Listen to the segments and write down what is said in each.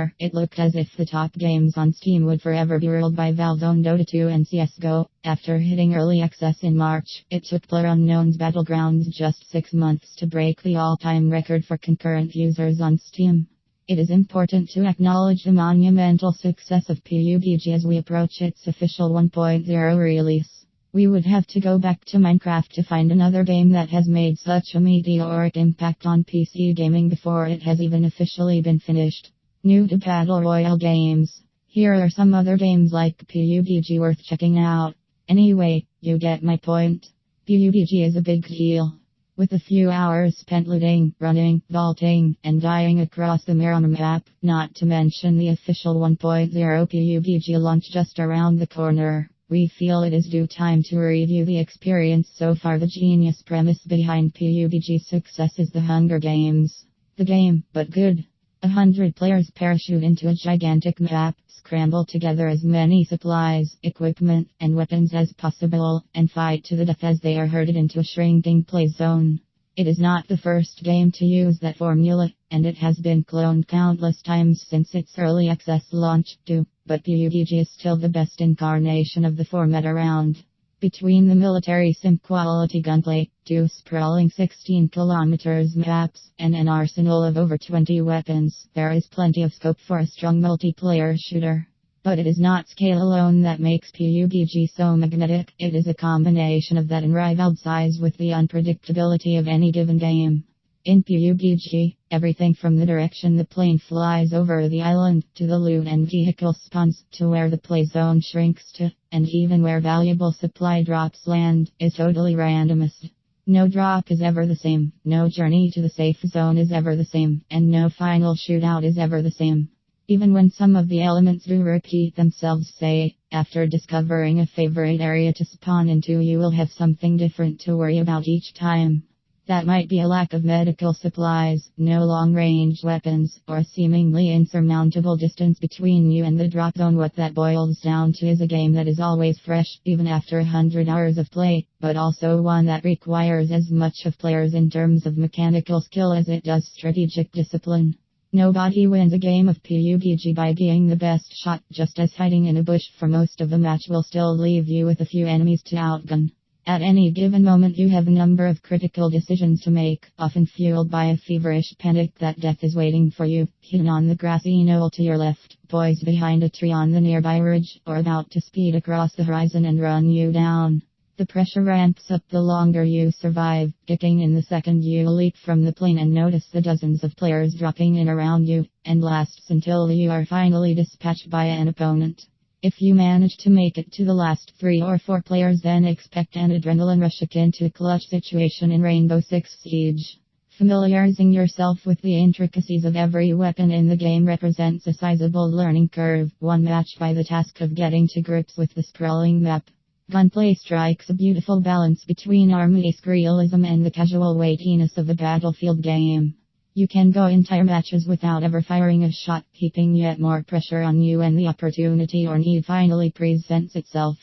there, it looked as if the top games on Steam would forever be ruled by Valve's own Dota 2 and CSGO. After hitting early access in March, it took PlayerUnknown's Battlegrounds just 6 months to break the all-time record for concurrent users on Steam. It is important to acknowledge the monumental success of PUBG as we approach its official 1.0 release. We would have to go back to Minecraft to find another game that has made such a meteoric impact on PC gaming before it has even officially been finished. New to Battle Royale games. Here are some other games like PUBG worth checking out. Anyway, you get my point. PUBG is a big deal. With a few hours spent looting, running, vaulting, and dying across the Miramar map, not to mention the official 1.0 PUBG launch just around the corner. We feel it is due time to review the experience so far. The genius premise behind PUBG's success is the Hunger Games. The game, but good. 100 players parachute into a gigantic map, scramble together as many supplies, equipment, and weapons as possible, and fight to the death as they are herded into a shrinking play zone. It is not the first game to use that formula, and it has been cloned countless times since its early access launch too, but PUBG is still the best incarnation of the format around. Between the military sim quality gunplay, 2 sprawling 16 kilometers maps, and an arsenal of over 20 weapons, there is plenty of scope for a strong multiplayer shooter. But it is not scale alone that makes PUBG so magnetic, it is a combination of that unrivaled size with the unpredictability of any given game. In PUBG, everything from the direction the plane flies over the island, to the loot and vehicle spawns, to where the play zone shrinks to, and even where valuable supply drops land, is totally randomized. No drop is ever the same, no journey to the safe zone is ever the same, and no final shootout is ever the same. Even when some of the elements do repeat themselves, say, after discovering a favorite area to spawn into, you will have something different to worry about each time. That might be a lack of medical supplies, no long-range weapons, or a seemingly insurmountable distance between you and the drop zone. What that boils down to is a game that is always fresh, even after 100 hours of play, but also one that requires as much of players in terms of mechanical skill as it does strategic discipline. Nobody wins a game of PUBG by being the best shot, just as hiding in a bush for most of the match will still leave you with a few enemies to outgun. At any given moment you have a number of critical decisions to make, often fueled by a feverish panic that death is waiting for you, hidden on the grassy knoll to your left, poised behind a tree on the nearby ridge, or about to speed across the horizon and run you down. The pressure ramps up the longer you survive, kicking in the second you leap from the plane and notice the dozens of players dropping in around you, and lasts until you are finally dispatched by an opponent. If you manage to make it to the last 3 or 4 players, then expect an adrenaline rush akin to a clutch situation in Rainbow Six Siege. Familiarizing yourself with the intricacies of every weapon in the game represents a sizable learning curve, one matched by the task of getting to grips with the sprawling map. Gunplay strikes a beautiful balance between army-esque realism and the casual weightiness of a battlefield game. You can go entire matches without ever firing a shot, keeping yet more pressure on you when the opportunity or need finally presents itself.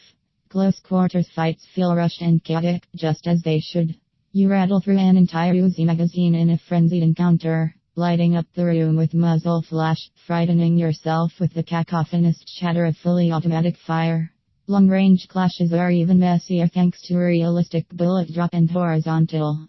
Close quarters fights feel rushed and chaotic, just as they should. You rattle through an entire Uzi magazine in a frenzied encounter, lighting up the room with muzzle flash, frightening yourself with the cacophonous chatter of fully automatic fire. Long-range clashes are even messier thanks to realistic bullet drop and horizontal